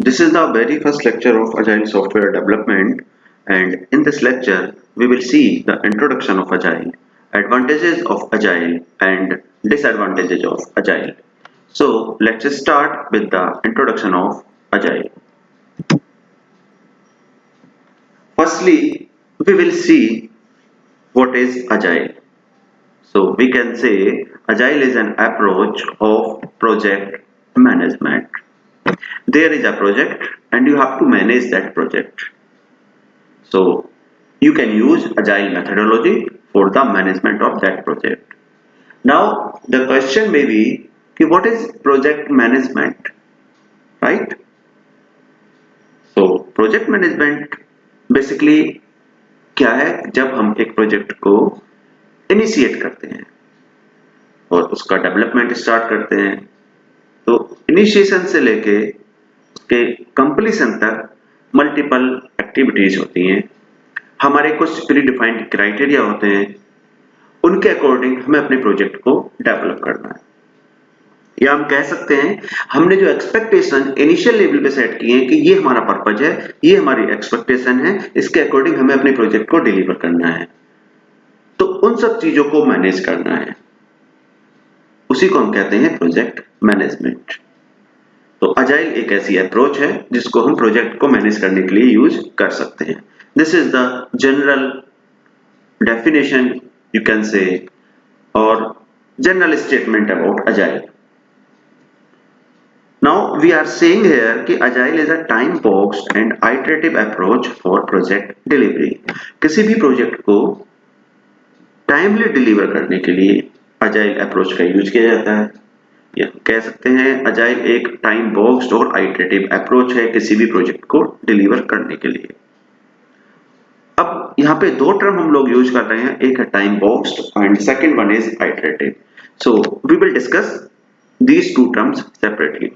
This is the very first lecture of Agile software development, and in this lecture we will see the introduction of Agile, advantages of Agile and disadvantages of Agile. So let's just start with the introduction of Agile. Firstly, we will see what is Agile. So we can say Agile is an approach of project management. There is a project and you have to manage that project. So you can use Agile methodology for the management of that project. Now the question may be, what is project management, right? So project management basically क्या है, जब हम एक project को initiate करते हैं और उसका डेवलपमेंट स्टार्ट करते हैं, तो इनिशिएशन से लेके उसके कंप्लीशन तक मल्टीपल एक्टिविटीज होती हैं। हमारे कुछ प्री डिफाइंड क्राइटेरिया होते हैं, उनके अकॉर्डिंग हमें अपने प्रोजेक्ट को डेवलप करना है। या हम कह सकते हैं हमने जो एक्सपेक्टेशन इनिशियल लेवल पे सेट किए हैं कि ये हमारा पर्पज है, ये हमारी एक्सपेक्टेशन है, इसके अकॉर्डिंग हमें अपने प्रोजेक्ट को डिलीवर करना है, तो उन सब चीजों को मैनेज करना है, उसी को हम कहते हैं प्रोजेक्ट मैनेजमेंट। तो अजाइल एक ऐसी अप्रोच है जिसको हम प्रोजेक्ट को मैनेज करने के लिए यूज कर सकते हैं। This is the general definition you can say और general statement about agile. Now we are saying here कि Agile is a time boxed and iterative approach for project delivery. किसी भी प्रोजेक्ट को टाइमली डिलीवर करने के लिए Agile approach का use किया जाता है, या कह सकते हैं Agile एक टाइम बॉक्स्ड और iterative अप्रोच है किसी भी प्रोजेक्ट को डिलीवर करने के लिए। अब यहाँ पे दो टर्म हम लोग यूज कर रहे हैं, एक है time boxed and second one is iterative. So we will discuss these two terms separately.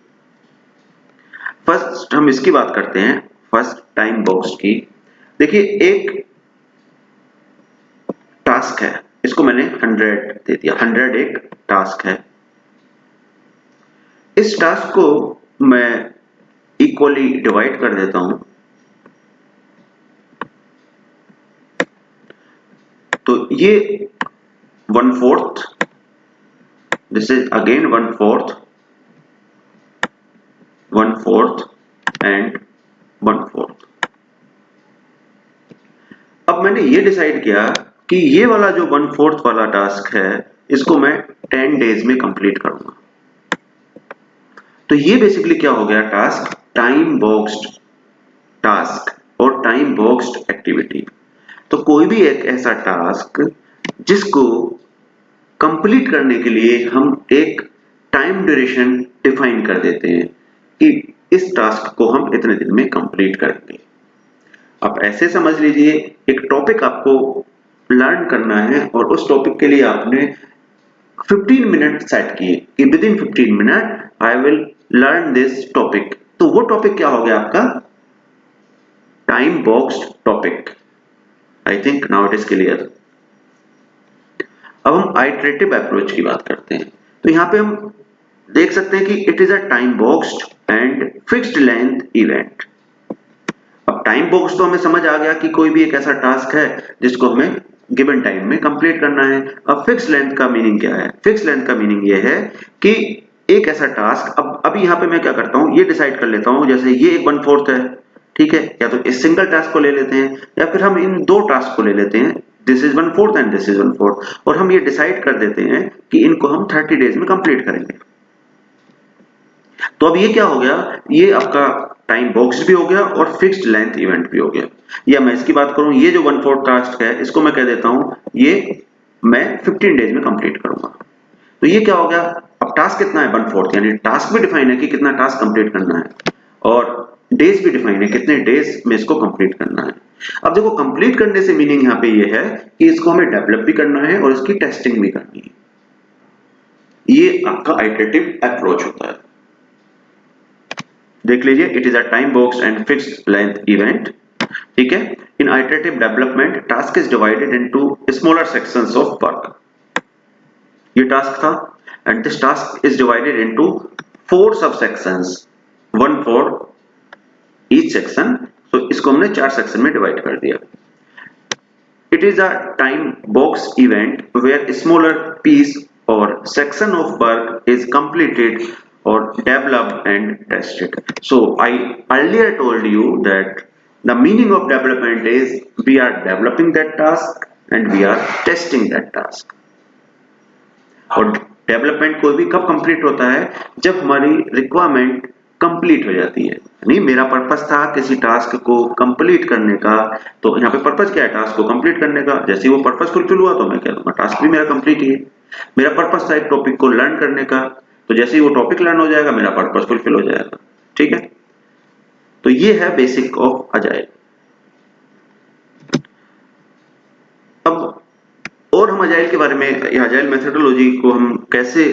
First हम इसकी बात करते हैं, फर्स्ट टाइम बॉक्स की। देखिए एक टास्क है, इसको मैंने 100 दे दिया, 100 एक टास्क है। इस टास्क को मैं इक्वली डिवाइड कर देता हूं, तो ये 1/4, दिस इज अगेन 1/4, 1/4 एंड 1/4। अब मैंने ये डिसाइड किया कि ये वाला जो 1/4 वाला टास्क है इसको मैं 10 डेज में कंप्लीट करूंगा। तो ये बेसिकली क्या हो गया, टास्क टाइम बॉक्स्ड टास्क और टाइम बॉक्स्ड एक्टिविटी। तो कोई भी एक ऐसा टास्क जिसको कंप्लीट करने के लिए हम एक टाइम ड्यूरेशन डिफाइन कर देते हैं कि इस टास्क को हम इतने दिन में कंप्लीट करेंगे। आप ऐसे समझ लीजिए एक टॉपिक आपको लर्न करना है और उस टॉपिक के लिए आपने 15 मिनट सेट किए कि with in 15 minute I will learn this topic. तो वो टॉपिक क्या हो गया आपका, time boxed topic. I think now it is clear. अब हम आइटरेटिव अप्रोच की बात करते हैं। तो यहाँ पे हम देख सकते हैं कि it is a time boxed and fixed length event. अब टाइम बॉक्स तो हमें समझ आ गया कि कोई भी एक ऐसा टास्क है जिसको हमें गिवन टाइम में कंप्लीट करना है। अब फिक्स लेंथ का मीनिंग क्या है, फिक्स लेंथ का मीनिंग ये है कि एक ऐसा टास्क, अब अभी यहाँ पे मैं क्या करता हूँ, ये डिसाइड कर लेता हूँ, जैसे ये एक 1/4 है, ठीक है, या तो इस सिंगल टास्क को ले लेते हैं या फिर हम इन दो टास्क को ले लेते हैं, this is 1/4 and this is 1/4, और हम ये डिसाइड कर देते हैं कि इनको हम 30 डेज में कंप्लीट करेंगे। तो अब ये क्या हो गया, ये आपका टाइम बॉक्स भी हो गया और फिक्स्ड लेंथ इवेंट भी हो गया। या मैं इसकी बात करूं, ये जो 1/4 टास्क है इसको मैं कह देता हूं ये मैं 15 डेज में कंप्लीट करूंगा। तो ये क्या हो गया, अब टास्क कितना है, 1/4, यानी टास्क भी डिफाइन है कि कितना टास्क कंप्लीट करना है और डेज भी डिफाइन है कितने डेज में इसको कंप्लीट करना है। अब देखो कंप्लीट करने से मीनिंग यहाँ पे ये है कि इसको हमें डेवलप भी करना है और इसकी टेस्टिंग भी करनी है। ये आपका आइटरेटिव अप्रोच होता है। देख लीजिए, it is a time box and fixed length event, ठीक है। In iterative development task is divided into smaller sections of work. ये टास्क था and this task is divided into 4 sub sections, 1 for each section, तो इसको हमने 4 section में divide कर दिया। It is a time box event where a smaller piece or section of work is completed or developed and tested. So I earlier told you that the meaning of development is we are developing that task and we are testing that task. और development कोई भी कब complete होता है, जब हमारी requirement complete हो जाती है। नहीं, मेरा पर्पस था किसी टास्क को कंप्लीट करने का, तो यहाँ पे पर्पस क्या है, टास्क को कंप्लीट करने का। जैसे ही वो पर्पस फुलफिल हुआ तो मैं कह दूंगा टास्क भी मेरा कंप्लीट ही है। मेरा पर्पस था एक टॉपिक को लर्न करने का, तो जैसे ही वो टॉपिक लर्न हो जाएगा मेरा पर्पस फुलफिल हो जाएगा। ठीक है, तो ये है बेसिक ऑफ अजाइल। अब और हम अजाइल के बारे में, अजाइल मेथोडोलॉजी को हम कैसे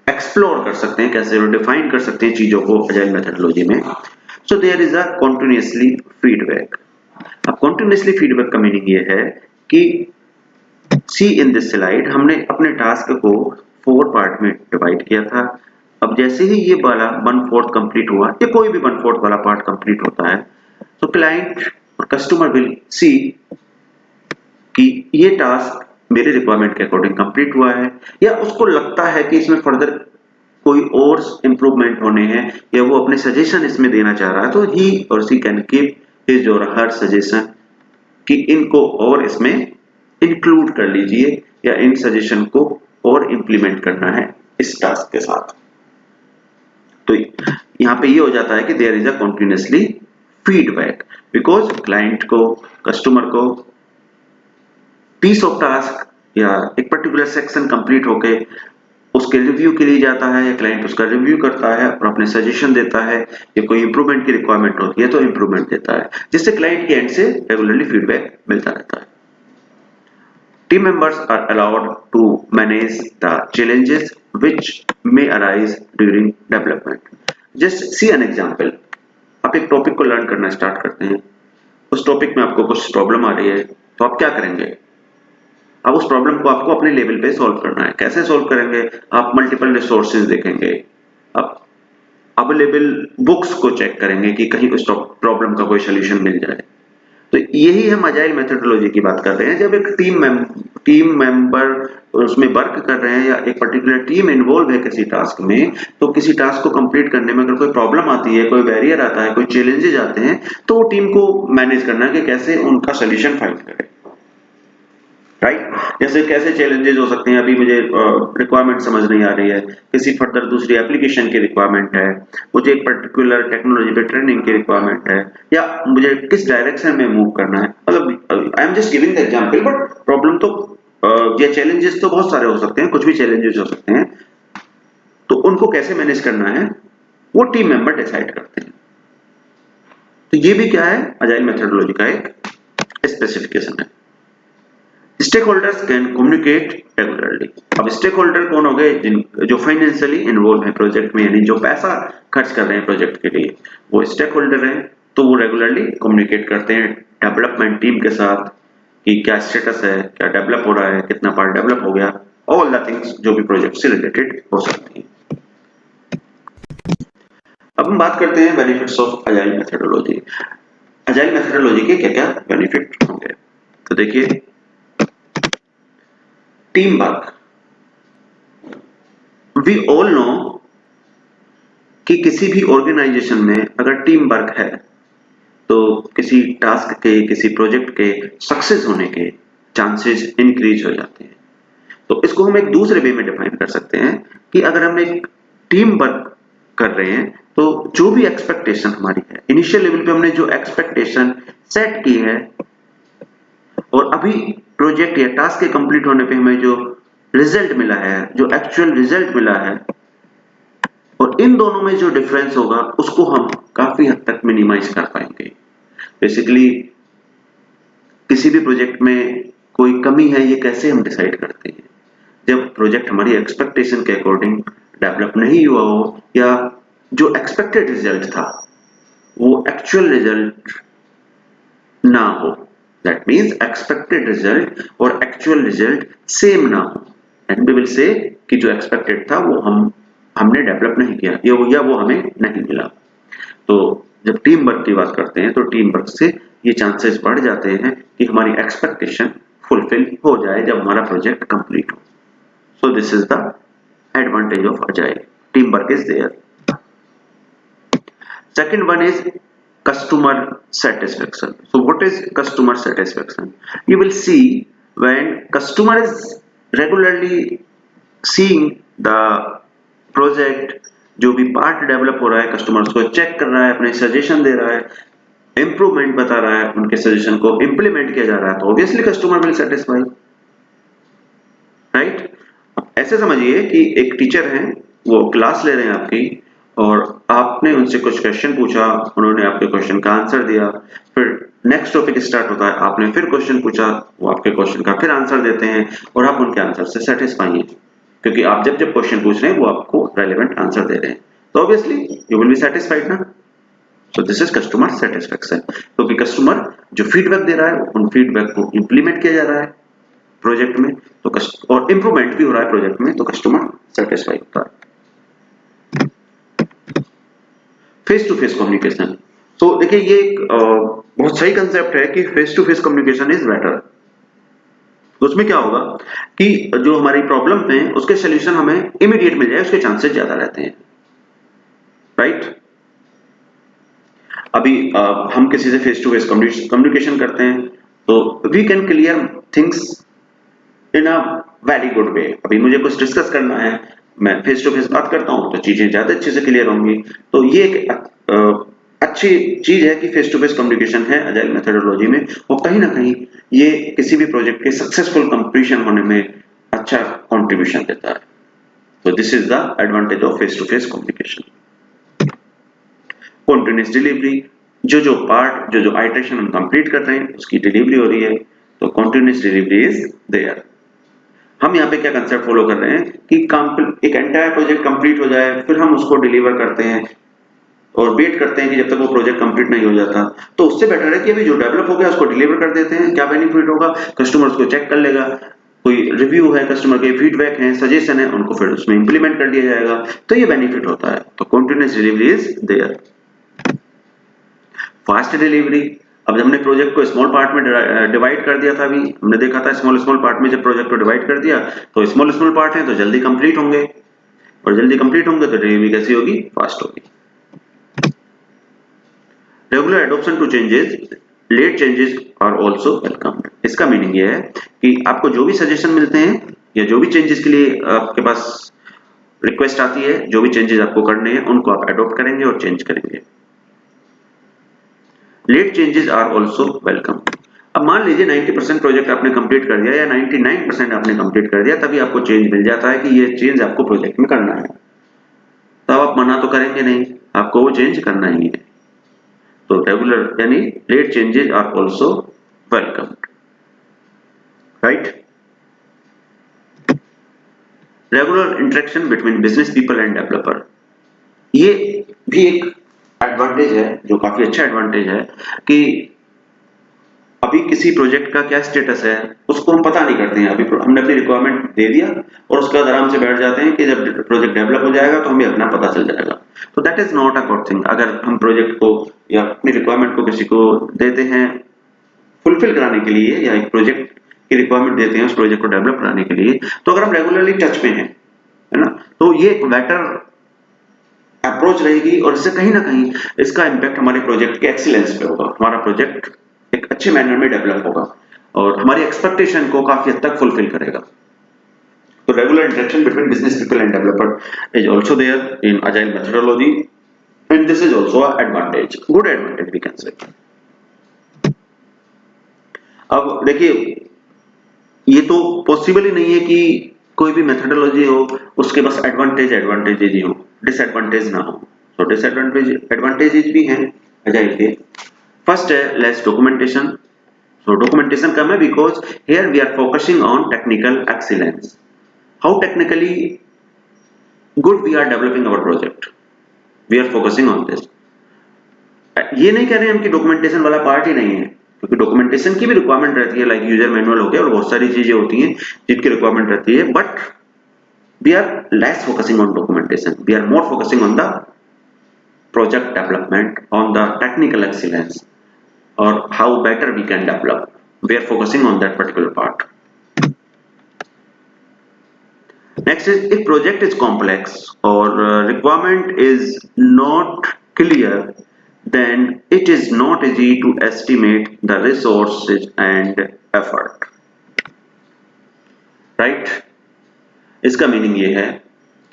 एक्सप्लोर कर सकते हैं, कैसे डिफाइन कर सकते हैं चीजों को अजाइल मेथोडोलॉजी में। So there is a continuously feedback. अब कॉन्टिन्यूअसली फीडबैक का मीनिंग ये है कि सी इन दिस स्लाइड हमने अपने टास्क को 4 पार्ट में डिवाइड किया था। अब जैसे ही ये वाला 1/4 कंप्लीट हुआ, या कोई भी 1/4 वाला पार्ट कंप्लीट होता है, तो क्लाइंट और कस्टमर विल सी कि ये टास्क मेरे रिक्वायरमेंट के अकॉर्डिंग कंप्लीट हुआ है, या उसको लगता है कि इसमें फर्दर कोई और इंप्रूवमेंट होने हैं, या वो अपने सजेशन इसमें देना चाह रहा है, तो ही और सी कैन गिव हिज और हर सजेशन कि इनको और इसमें इंक्लूड कर लीजिए, या इन सजेशन को और इंप्लीमेंट करना है इस टास्क के साथ। तो यहाँ पे ये हो जाता है कि there is a continuously feedback, because client को, कस्टमर को पीस ऑफ टास्क या एक पर्टिकुलर सेक्शन कंप्लीट होके उसके रिव्यू के लिए जाता है, या क्लाइंट उसका रिव्यू करता है और अपने सजेशन देता है, या कोई इंप्रूवमेंट की रिक्वायरमेंट होती है तो इंप्रूवमेंट देता है, जिससे क्लाइंट के एंड से रेगुलरली फीडबैक मिलता रहता है। Team members are allowed to manage the challenges which may arise during development. Just see an example. आप एक टॉपिक को लर्न करना स्टार्ट करते हैं, उस टॉपिक में आपको कुछ प्रॉब्लम आ रही है, तो आप क्या करेंगे? अब उस प्रॉब्लम को आपको अपने लेवल पे सॉल्व करना है। कैसे सॉल्व करेंगे? आप मल्टीपल रिसोर्सेज देखेंगे, आप अवेलेबल बुक्स को चेक करेंगे कि कहीं उस प्रॉब्लम का कोई सॉल्यूशन मिल जाए। तो यही हम अजाइल मेथोडोलॉजी की बात कर रहे हैं। जब एक टीम मेंबर उसमें वर्क कर रहे हैं, या एक पर्टिकुलर टीम इन्वॉल्व है किसी टास्क में, तो किसी टास्क को कंप्लीट करने में अगर कोई प्रॉब्लम आती है, कोई बैरियर आता है, कोई चैलेंजेस आते हैं, तो वो टीम को मैनेज करना है कि कैसे उनका सॉल्यूशन फाइंड करें। राइट, जैसे कैसे चैलेंजेस हो सकते हैं, अभी मुझे रिक्वायरमेंट समझ नहीं आ रही है, किसी फर्दर दूसरी एप्लीकेशन की रिक्वायरमेंट है, मुझे एक पर्टिकुलर टेक्नोलॉजी पे ट्रेनिंग की रिक्वायरमेंट है, या मुझे किस डायरेक्शन में मूव करना है। मतलब I am just giving the example, but problem तो या चैलेंजेस तो बहुत सारे हो सकते हैं, कुछ भी चैलेंजेस हो सकते हैं, तो उनको कैसे मैनेज करना है वो टीम मेंबर डिसाइड करते हैं। तो ये भी क्या है, अजाइल मेथोडोलॉजी का एक स्पेसिफिकेशन है। Stakeholders can communicate regularly. अब स्टेक होल्डर कौन हो गए? जो फाइनेंशियली इन्वॉल्व है प्रोजेक्ट में, यानी जो पैसा खर्च कर रहे हैं प्रोजेक्ट के लिए, वो स्टेक होल्डर हैं। तो वो रेगुलरली कम्युनिकेट करते हैं डेवलपमेंट टीम के साथ कि क्या स्टेटस है, क्या डेवलप हो रहा है, कितना पार्ट डेवलप हो गया, ऑल द थिंग्स जो भी प्रोजेक्ट से रिलेटेड हो सकती हैं। अब हम बात करते हैं benefits of agile methodology. Agile methodology के क्या क्या बेनिफिट होंगे? तो देखिए, team work. We all know कि किसी भी ऑर्गेनाइजेशन में अगर टीम वर्क है, तो किसी टास्क के, किसी प्रोजेक्ट के सक्सेस होने के चांसेस इंक्रीज हो जाते हैं। तो इसको हम एक दूसरे वे में डिफाइन कर सकते हैं कि अगर हम एक टीम वर्क कर रहे हैं, तो जो भी एक्सपेक्टेशन हमारी है, इनिशियल लेवल पे हमने जो एक्सपेक्टेशन सेट की है, और अभी प्रोजेक्ट या टास्क के कंप्लीट होने पे हमें जो रिजल्ट मिला है, जो एक्चुअल रिजल्ट मिला है, और इन दोनों में जो डिफरेंस होगा उसको हम काफी हद तक मिनिमाइज कर पाएंगे। बेसिकली किसी भी प्रोजेक्ट में कोई कमी है, ये कैसे हम डिसाइड करते हैं? जब प्रोजेक्ट हमारी एक्सपेक्टेशन के अकॉर्डिंग डेवलप नहीं हुआ हो, या जो एक्सपेक्टेड रिजल्ट था वो एक्चुअल रिजल्ट ना हो, दैट मींस एक्सपेक्टेड रिजल्ट और एक्चुअल रिजल्ट सेम ना हो, एंड वी विल से कि जो एक्सपेक्टेड था वो हमने डेवलप नहीं किया, या वो हमें नहीं मिला। तो जब टीम वर्क की बात करते हैं तो टीम वर्क से ये चांसेस बढ़ जाते हैं कि हमारी एक्सपेक्टेशन फुलफिल हो जाए जब हमारा प्रोजेक्ट कंप्लीट हो. So this is the advantage of agile. Team work is there. Second one is customer satisfaction. So what is customer satisfaction? You will see when customer is regularly seeing the project, जो भी part develop हो रहा है customer उसको check कर रहा है, अपने सजेशन दे रहा है, इंप्रूवमेंट बता रहा है, उनके सजेशन को इंप्लीमेंट किया जा रहा है, तो obviously customer will satisfy, right. ऐसे समझिए कि एक टीचर हैं, वो क्लास ले रहे हैं आपकी और आपने उनसे कुछ क्वेश्चन पूछा, उन्होंने आपके क्वेश्चन का आंसर दिया, फिर नेक्स्ट टॉपिक स्टार्ट होता है, आपने फिर क्वेश्चन पूछा, वो आपके क्वेश्चन का फिर आंसर देते हैं और आप उनके आंसर से सेटिस्फाई हैं क्योंकि आप जब जब क्वेश्चन पूछ रहे हैं वो आपको रेलेवेंट आंसर दे रहे हैं, तो obviously you will be satisfied ना. So this is customer satisfaction. क्योंकि कस्टमर जो फीडबैक दे रहा है उन फीडबैक को इंप्लीमेंट किया जा रहा है प्रोजेक्ट में, तो और इंप्रूवमेंट भी हो रहा है प्रोजेक्ट में, तो कस्टमर सेटिस्फाई होता है. Face to face communication. तो देखिए ये एक बहुत सही कंसेप्ट है कि face to face communication is better. उसमें क्या होगा कि जो हमारी प्रॉब्लम है उसके सोल्यूशन हमें इमीडिएट मिल जाए, उसके चांसेस ज्यादा रहते हैं, राइट. अभी हम किसी से फेस टू फेस कम्युनिकेशन करते हैं तो we can clear things in a very good way. अभी मुझे कुछ डिस्कस करना है, मैं फेस टू फेस बात करता हूँ तो चीजें ज्यादा अच्छे से क्लियर होंगी. तो ये एक अच्छी चीज है कि फेस टू फेस कम्युनिकेशन है अजाइल मेथोडोलॉजी में, और कहीं ना कहीं ये किसी भी प्रोजेक्ट के सक्सेसफुल कंप्लीशन होने में अच्छा कंट्रीब्यूशन देता है. तो this is the advantage of face to face communication. Continuous delivery, जो पार्ट जो आइटरेशन हम कंप्लीट कर रहे हैं उसकी डिलीवरी हो रही है, तो कंटीन्यूअस डिलीवरी इज देयर. हम यहाँ पे क्या कंसेप्ट फॉलो कर रहे हैं कि एक एंटायर प्रोजेक्ट कंप्लीट हो जाए फिर हम उसको डिलीवर करते हैं और वेट करते हैं कि जब तक वो प्रोजेक्ट कंप्लीट नहीं हो जाता. तो उससे बेटर है कि अभी जो डेवलप हो गया उसको डिलीवर कर देते हैं. क्या बेनिफिट होगा, कस्टमर उसको चेक कर लेगा, कोई रिव्यू है, कस्टमर के फीडबैक है, सजेशन है, उनको फिर उसमें इंप्लीमेंट कर दिया जाएगा, तो ये बेनिफिट होता है. तो continuous delivery is there. Fast delivery. अब जब हमने प्रोजेक्ट को स्मॉल पार्ट में डिवाइड कर दिया था, अभी हमने देखा था स्मॉल स्मॉल पार्ट में जब प्रोजेक्ट को डिवाइड कर दिया तो स्मॉल स्मॉल पार्ट है तो जल्दी कंप्लीट होंगे, और जल्दी कंप्लीट होंगे तो डिलीवरी कैसी होगी, फास्ट होगी. Regular adoption to changes, late changes are also welcome. इसका मीनिंग ये है कि आपको जो भी सजेशन मिलते हैं या जो भी चेंजेस के लिए आपके पास रिक्वेस्ट आती है, जो भी चेंजेस आपको करने हैं उनको आप अडॉप्ट करेंगे और चेंज करेंगे. Late changes are also welcome. अब मान लीजिए 90% प्रोजेक्ट आपने कंप्लीट कर दिया या 99% आपने कंप्लीट कर दिया, तभी आपको चेंज मिल जाता है कि ये चेंज आपको प्रोजेक्ट में करना है, तब आप मना तो करेंगे नहीं, आपको वो चेंज करना ही है. तो रेगुलर यानी late changes are also welcome, right. Regular interaction between business people and developer. ये भी एक एडवांटेज है जो काफी अच्छा एडवांटेज है कि अभी किसी प्रोजेक्ट का क्या स्टेटस है उसको हम पता नहीं करते हैं. अभी हमने अपनी रिक्वायरमेंट दे दिया और उसके बाद आराम से बैठ जाते हैं कि जब प्रोजेक्ट डेवलप हो जाएगा तो हमें अपना पता चल जाएगा. तो that is not a good thing. अगर हम प्रोजेक्ट को या अपनी रिक्वायरमेंट को किसी को देते हैं फुलफिल कराने के लिए, या एक प्रोजेक्ट की रिक्वायरमेंट देते हैं उस प्रोजेक्ट को डेवलप कराने के लिए, तो अगर हम रेगुलरली टच में हैं, है ना, तो ये एक बेटर अप्रोच रहेगी और इससे कहीं ना कहीं इसका इम्पैक्ट हमारे प्रोजेक्ट के एक्सीलेंस पे होगा. हमारा प्रोजेक्ट एक अच्छे मैनर में डेवलप होगा और हमारी एक्सपेक्टेशन को काफी हद तक फुलफिल करेगा. तो regular interaction between business people and developer is also there in agile methodology and this is also a advantage, good advantage we can say. अब देखिए ये तो पॉसिबल ही नहीं है कि कोई भी मेथोडोलॉजी हो उसके बस एडवांटेज ही हो, डिसएडवांटेज ना हो. तो एडवांटेजेस भी हैं अजाइल के. फर्स्ट है लेस डॉक्यूमेंटेशन. सो डॉक्यूमेंटेशन कम है because here we are focusing on technical excellence. How technically good we are developing our project, we are focusing on this. ये नहीं कह रहे हैं हम कि डॉक्यूमेंटेशन वाला पार्ट ही नहीं है, क्योंकि डॉक्यूमेंटेशन की भी रिक्वायरमेंट रहती है, लाइक यूजर मैनुअल हो गया और बहुत सारी चीजें होती हैं जिनकी रिक्वायरमेंट रहती है, but we are less focusing on documentation, we are more focusing on the project development, on the technical excellence, or how better we can develop. We are focusing on that particular part. Next is, if project is complex or requirement is not clear, then it is not easy to estimate the resources and effort. Right? इसका meaning ये है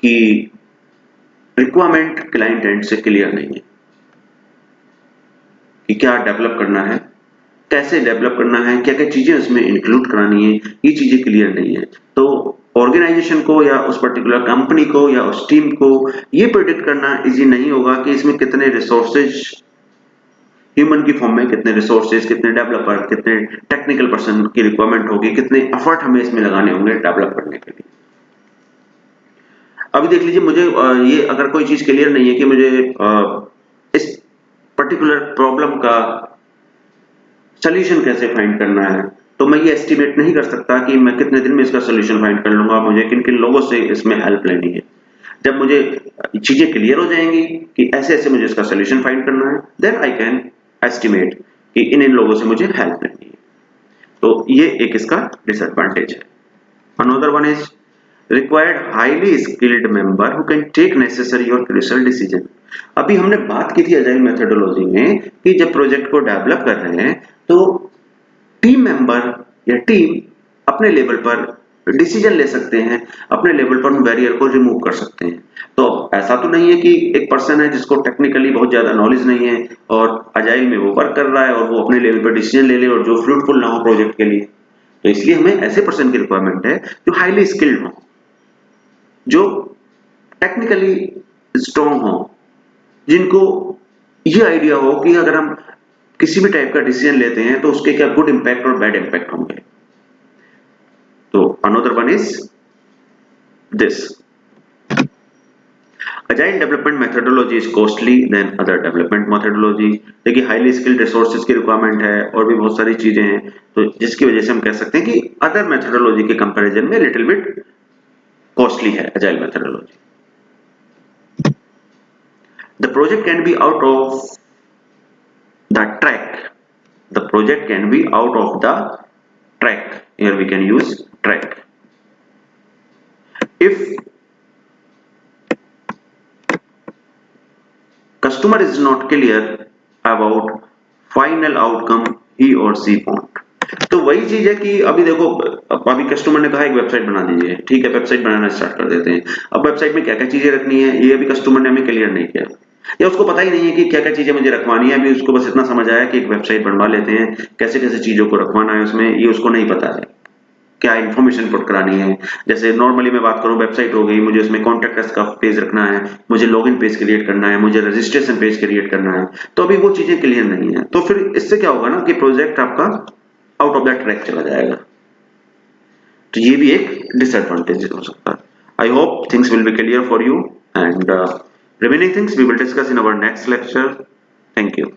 कि requirement client and से clear नहीं है कि क्या develop करना है, कैसे डेवलप करना है, क्या क्या चीजें उसमें इंक्लूड करानी है, ये चीजें क्लियर नहीं है। तो ऑर्गेनाइजेशन को या उस पर्टिकुलर कंपनी को या उस टीम को ये प्रेडिक्ट करना इजी नहीं होगा कि इसमें कितने रिसोर्सेज ह्यूमन की फॉर्म में, कितने रिसोर्सेज, कितने डेवलपर, कितने टेक्निकल पर्सन की रिक्वायरमेंट होगी, कितने एफर्ट हमें इसमें लगाने होंगे डेवलप करने के लिए। अभी देख लीजिए, मुझे ये अगर कोई चीज क्लियर नहीं है कि मुझे इस पर्टिकुलर प्रॉब्लम का सोल्यूशन कैसे फाइंड करना है, तो मैं ये एस्टिमेट नहीं कर सकता कि मैं कितने दिन में इसका सोल्यूशन फाइंड कर लूंगा, मुझे किन किन लोगों से इसमें हेल्प लेनी है। जब मुझे चीजें क्लियर हो जाएंगी कि ऐसे ऐसे मुझे इसका सोल्यूशन फाइंड करना है, देन आई कैन एस्टिमेट कि इन इन लोगों से मुझे हेल्प लेनी है। तो ये एक इसका डिसएडवांटेज है। Another one is required highly skilled member who can take necessary or crucial decision। अभी हमने बात की थी अजाइल मेथोडोलॉजी में कि जब प्रोजेक्ट को डेवलप कर रहे हैं तो टीम मेंबर या टीम अपने लेवल पर डिसीजन ले सकते हैं, अपने लेवल पर बैरियर को रिमूव कर सकते हैं। तो ऐसा तो नहीं है कि एक पर्सन है जिसको टेक्निकली बहुत ज्यादा नॉलेज नहीं है और अजाइल में वो वर्क कर रहा है और वो अपने लेवल पर डिसीजन ले ले और जो फ्रूटफुल ना हो प्रोजेक्ट के लिए। तो इसलिए हमें ऐसे पर्सन की रिक्वायरमेंट है जो हाईली स्किल्ड हो, जो टेक्निकली स्ट्रॉन्ग हो, जिनको ये आइडिया हो कि अगर हम किसी भी टाइप का डिसीजन लेते हैं तो उसके क्या गुड इंपैक्ट और बैड इंपैक्ट होंगे। तो another one is this, agile development methodology is costly than other development methodology. देखिए, हाईली स्किल्ड रिसोर्सेज की रिक्वायरमेंट है और भी बहुत सारी चीजें हैं, तो जिसकी वजह से हम कह सकते हैं कि अदर मेथोडोलॉजी के कंपैरिजन में लिटिल बिट कॉस्टली है agile methodology. The project can be out of the track. The project can be out of the track. Here we can use track. If customer is not clear about final outcome he or she want. तो वही चीज है कि अभी देखो, अभी customer ने कहा एक वेबसाइट बना दीजिए, ठीक है, वेबसाइट बनाना स्टार्ट कर देते हैं। अब वेबसाइट में क्या क्या चीजें रखनी है ये अभी कस्टमर ने हमें क्लियर नहीं किया, या उसको पता ही नहीं है कि क्या क्या चीजें मुझे रखवानी है। अभी उसको बस इतना समझ आया कि एक वेबसाइट बनवा लेते हैं, कैसे कैसे चीजों को रखवाना है उसमें ये उसको नहीं पता है, क्या इन्फॉर्मेशन पुट करानी है। जैसे नॉर्मली मैं बात करूं, वेबसाइट हो गई, मुझे उसमें कॉन्टेक्ट अस का पेज रखना है, मुझे लॉगिन पेज क्रिएट करना है, मुझे रजिस्ट्रेशन पेज क्रिएट करना है, तो अभी वो चीजें क्लियर नहीं है। तो फिर इससे क्या होगा ना कि प्रोजेक्ट आपका आउट ऑफ दैट ट्रैक चला जाएगा। तो ये भी एक डिसएडवांटेज हो सकता है। I hope things will be clear for you and remaining things we will discuss in our next lecture. Thank you.